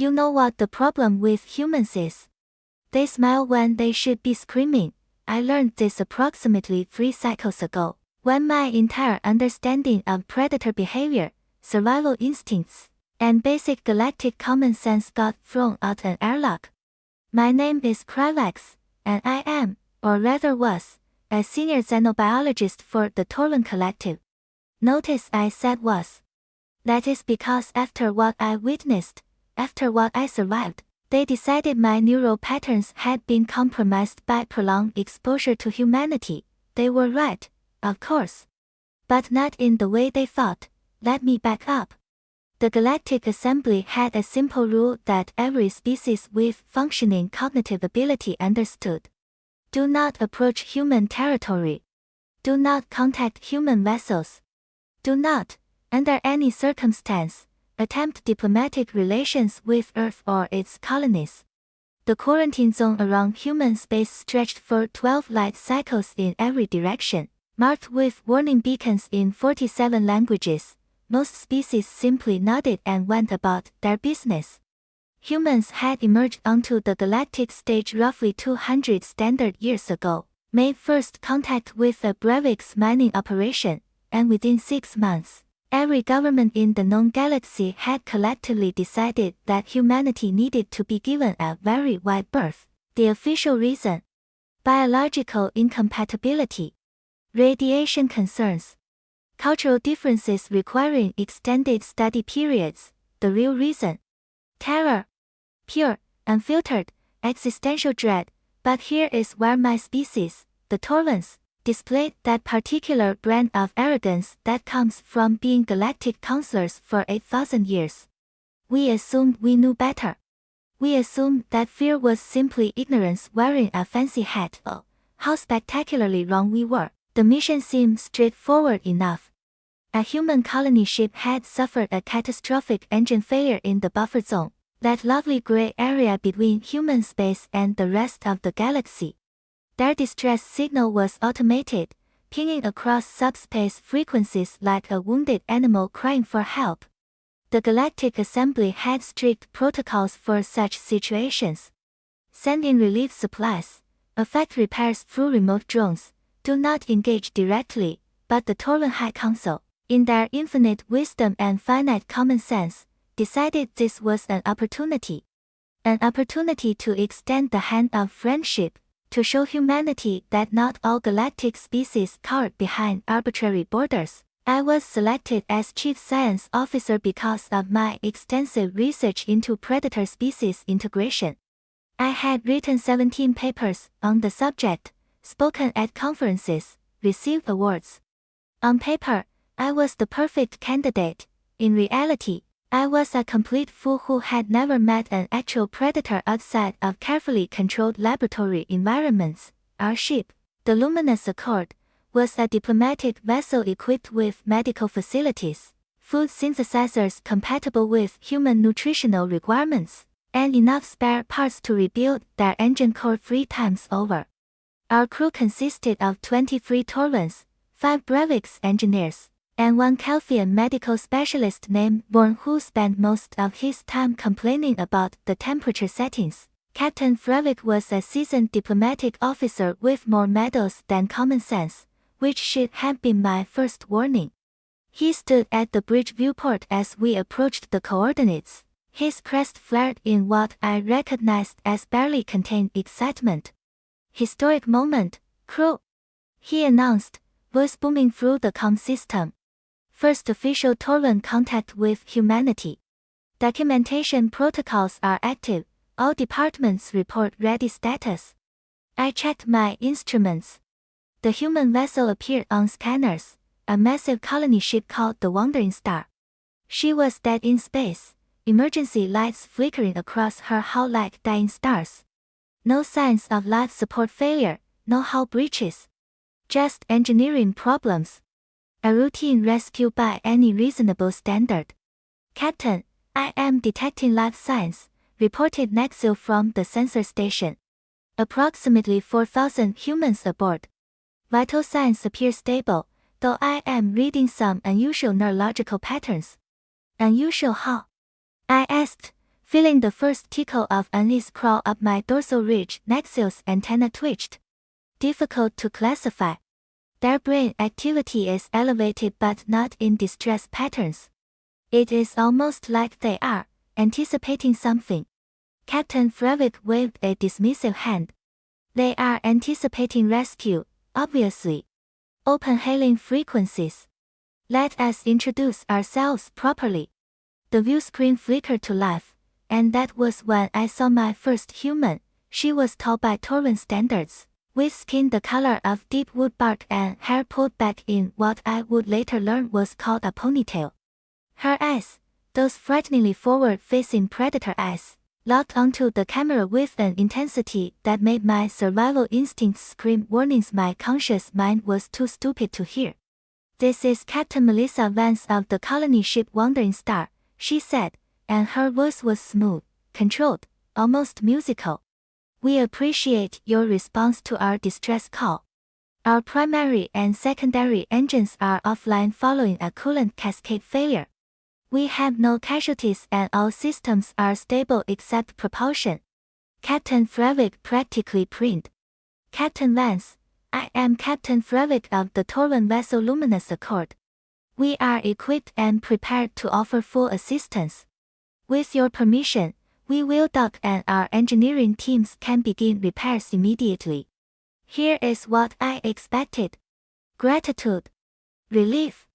You know what the problem with humans is? They smile when they should be screaming. I learned this approximately 3 cycles ago, when my entire understanding of predator behavior, survival instincts, and basic galactic common sense got thrown out an airlock. My name is Kryvax, and I am, or rather was, a senior xenobiologist for the Torlun Collective. Notice I said was. That is because after what I witnessed, after what I survived, they decided my neural patterns had been compromised by prolonged exposure to humanity. They were right, of course. But not in the way they thought. Let me back up. The Galactic Assembly had a simple rule that every species with functioning cognitive ability understood. Do not approach human territory. Do not contact human vessels. Do not, under any circumstance, attempt diplomatic relations with Earth or its colonies. The quarantine zone around human space stretched for 12 light cycles in every direction, marked with warning beacons in 47 languages. Most species simply nodded and went about their business. Humans had emerged onto the galactic stage roughly 200 standard years ago, made first contact with a Brevik's mining operation, and within 6 months, every government in the known galaxy had collectively decided that humanity needed to be given a very wide berth. The official reason? Biological incompatibility. Radiation concerns. Cultural differences requiring extended study periods. The real reason? Terror. Pure, unfiltered, existential dread. But here is where my species, the Torluns, displayed that particular brand of arrogance that comes from being galactic counselors for 8,000 years. We assumed we knew better. We assumed that fear was simply ignorance wearing a fancy hat. Oh, how spectacularly wrong we were. The mission seemed straightforward enough. A human colony ship had suffered a catastrophic engine failure in the buffer zone, that lovely gray area between human space and the rest of the galaxy. Their distress signal was automated, pinging across subspace frequencies like a wounded animal crying for help. The Galactic Assembly had strict protocols for such situations. Send in relief supplies, effect repairs through remote drones, do not engage directly, but the Torlun High Council, in their infinite wisdom and finite common sense, decided this was an opportunity. An opportunity to extend the hand of friendship, to show humanity that not all galactic species cowered behind arbitrary borders. I was selected as Chief Science Officer because of my extensive research into predator species integration. I had written 17 papers on the subject, spoken at conferences, received awards. On paper, I was the perfect candidate. In reality, I was a complete fool who had never met an actual predator outside of carefully controlled laboratory environments. Our ship, the Luminous Accord, was a diplomatic vessel equipped with medical facilities, food synthesizers compatible with human nutritional requirements, and enough spare parts to rebuild their engine core 3 times over. Our crew consisted of 23 Torluns, 5 Brevik's engineers, and 1 Kelfian medical specialist named Born who spent most of his time complaining about the temperature settings. Captain Brevik was a seasoned diplomatic officer with more medals than common sense, which should have been my first warning. He stood at the bridge viewport as we approached the coordinates. His crest flared in what I recognized as barely contained excitement. Historic moment, crew, he announced, voice booming through the comm system. First official Torlun contact with humanity. Documentation protocols are active, all departments report ready status. I checked my instruments. The human vessel appeared on scanners, a massive colony ship called the Wandering Star. She was dead in space, emergency lights flickering across her hull like dying stars. No signs of life support failure, no hull breaches. Just engineering problems. A routine rescue by any reasonable standard. Captain, I am detecting life signs, reported Nexil from the sensor station. Approximately 4,000 humans aboard. Vital signs appear stable, though I am reading some unusual neurological patterns. Unusual how? I asked, Feeling the first tickle of unease crawl up my dorsal ridge, Nexiel's antenna twitched. Difficult to classify. Their brain activity is elevated but not in distress patterns. It is almost like they are anticipating something. Captain Frevik waved a dismissive hand. They are anticipating rescue, obviously. Open hailing frequencies. Let us introduce ourselves properly. The view screen flickered to life, and that was when I saw my first human. She was tall by Torrent standards, with skin the color of deep wood bark and hair pulled back in what I would later learn was called a ponytail. Her eyes, those frighteningly forward-facing predator eyes, locked onto the camera with an intensity that made my survival instincts scream warnings my conscious mind was too stupid to hear. "This is Captain Melissa Vance of the colony ship Wandering Star," she said, and her voice was smooth, controlled, almost musical. "We appreciate your response to our distress call. Our primary and secondary engines are offline following a coolant cascade failure. We have no casualties and all systems are stable except propulsion." Captain Frevik practically preened. "Captain Vance, I am Captain Frevik of the Torrent vessel Luminous Accord. We are equipped and prepared to offer full assistance. With your permission, we will dock and our engineering teams can begin repairs immediately." Here is what I expected. Gratitude. Relief.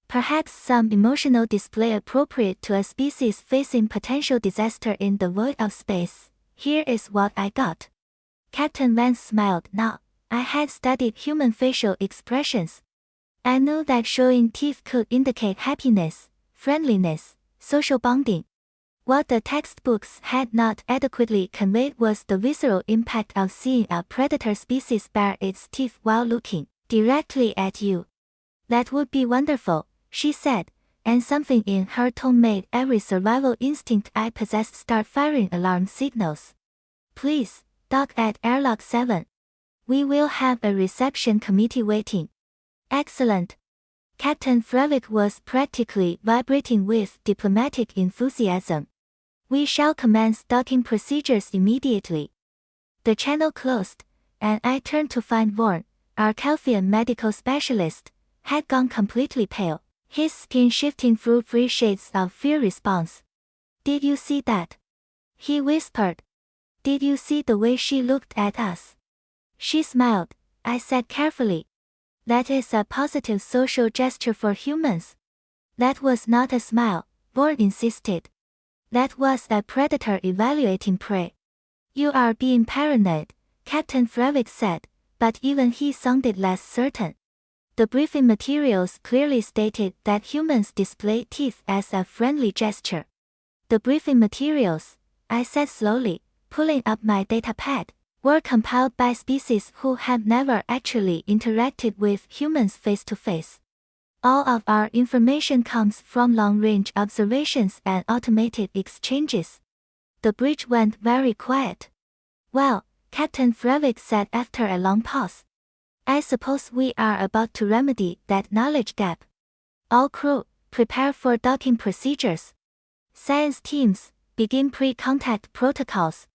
Perhaps some emotional display appropriate to a species facing potential disaster in the void of space. Here is what I got. Captain Vance smiled. Now, I had studied human facial expressions. I knew that showing teeth could indicate happiness, friendliness, social bonding. What the textbooks had not adequately conveyed was the visceral impact of seeing a predator species bare its teeth while looking directly at you. "That would be wonderful," she said, and something in her tone made every survival instinct I possessed start firing alarm signals. "Please, dock at airlock 7. We will have a reception committee waiting." "Excellent." Captain Frevik was practically vibrating with diplomatic enthusiasm. "We shall commence docking procedures immediately." The channel closed, and I turned to find Vorn, our Kelfian medical specialist, had gone completely pale, his skin shifting through 3 shades of fear response. "Did you see that?" he whispered. "Did you see the way she looked at us?" She smiled, I said carefully. "That is a positive social gesture for humans." "That was not a smile," Vorn insisted. "That was a predator evaluating prey." "You are being paranoid," Captain Frevik said, but even he sounded less certain. The briefing materials clearly stated that humans display teeth as a friendly gesture. "The briefing materials," I said slowly, pulling up my datapad, "were compiled by species who have never actually interacted with humans face-to-face. All of our information comes from long-range observations and automated exchanges." The bridge went very quiet. "Well," Captain Frevik said after a long pause, "I suppose we are about to remedy that knowledge gap. All crew, prepare for docking procedures. Science teams, begin pre-contact protocols.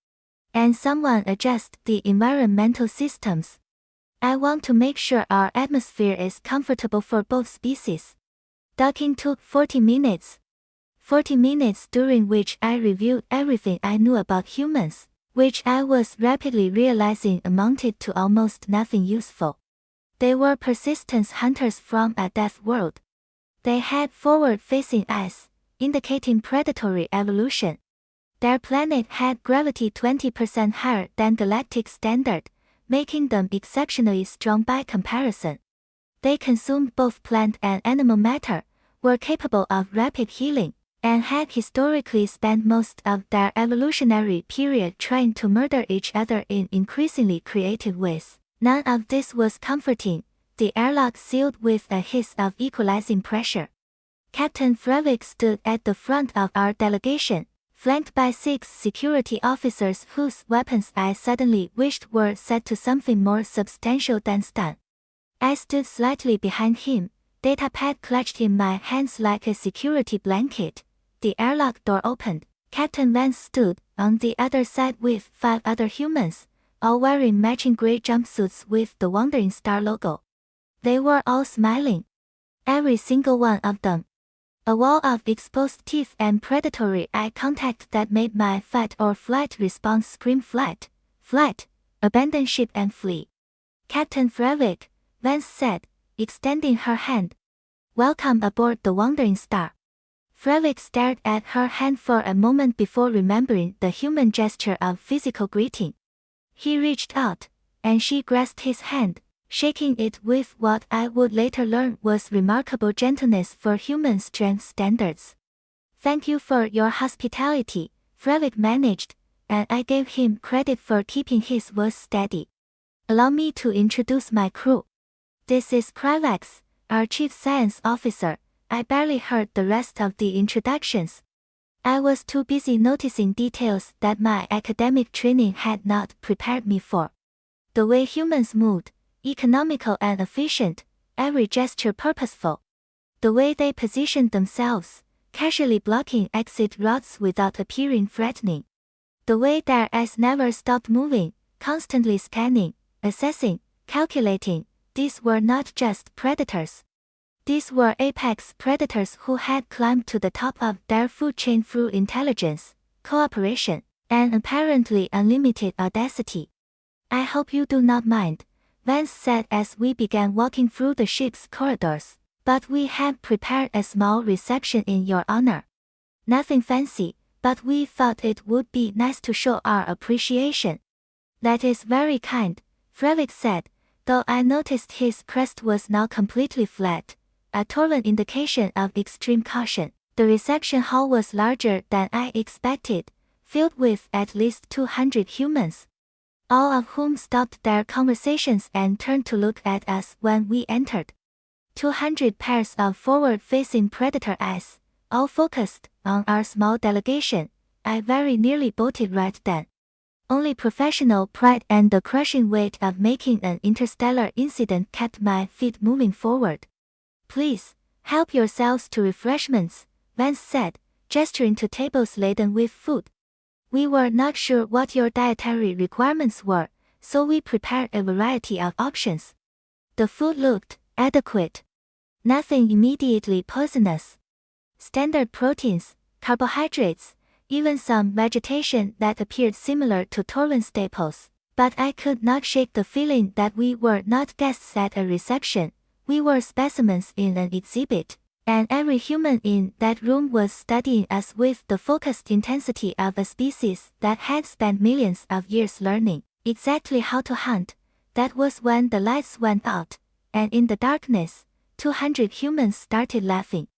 And someone adjust the environmental systems. I want to make sure our atmosphere is comfortable for both species." Docking took 40 minutes. 40 minutes during which I reviewed everything I knew about humans, which I was rapidly realizing amounted to almost nothing useful. They were persistence hunters from a death world. They had forward-facing eyes, indicating predatory evolution. Their planet had gravity 20% higher than galactic standard, making them exceptionally strong by comparison. They consumed both plant and animal matter, were capable of rapid healing, and had historically spent most of their evolutionary period trying to murder each other in increasingly creative ways. None of this was comforting. The airlock sealed with a hiss of equalizing pressure. Captain Frevik stood at the front of our delegation, flanked by 6 security officers whose weapons I suddenly wished were set to something more substantial than stun. I stood slightly behind him, datapad clutched in my hands like a security blanket. The airlock door opened, Captain Vance stood on the other side with 5 other humans, all wearing matching gray jumpsuits with the Wandering Star logo. They were all smiling. Every single one of them. A wall of exposed teeth and predatory eye contact that made my fight or flight response scream flight, flight, abandon ship and flee. Captain Frevik, Vance said, extending her hand. Welcome aboard the Wandering Star. Frevik stared at her hand for a moment before remembering the human gesture of physical greeting. He reached out, and she grasped his hand, shaking it with what I would later learn was remarkable gentleness for human strength standards. Thank you for your hospitality, Frevik managed, and I gave him credit for keeping his voice steady. Allow me to introduce my crew. This is Kryvax, our chief science officer. I barely heard the rest of the introductions. I was too busy noticing details that my academic training had not prepared me for. The way humans moved, economical and efficient, every gesture purposeful. The way they positioned themselves, casually blocking exit routes without appearing threatening. The way their eyes never stopped moving, constantly scanning, assessing, calculating. These were not just predators. These were apex predators who had climbed to the top of their food chain through intelligence, cooperation, and apparently unlimited audacity. I hope you do not mind, Vance said as we began walking through the ship's corridors, but we have prepared a small reception in your honor. Nothing fancy, but we thought it would be nice to show our appreciation. That is very kind, Frevik said, though I noticed his crest was now completely flat, a torn indication of extreme caution. The reception hall was larger than I expected, filled with at least 200 humans, all of whom stopped their conversations and turned to look at us when we entered. 200 pairs of forward-facing predator eyes, all focused on our small delegation. I very nearly bolted right then. Only professional pride and the crushing weight of making an interstellar incident kept my feet moving forward. Please, help yourselves to refreshments, Vance said, gesturing to tables laden with food. We were not sure what your dietary requirements were, so we prepared a variety of options. The food looked adequate. Nothing immediately poisonous. Standard proteins, carbohydrates, even some vegetation that appeared similar to Torlin staples. But I could not shake the feeling that we were not guests at a reception. We were specimens in an exhibit, and every human in that room was studying us with the focused intensity of a species that had spent millions of years learning exactly how to hunt. That was when the lights went out, and in the darkness, 200 humans started laughing.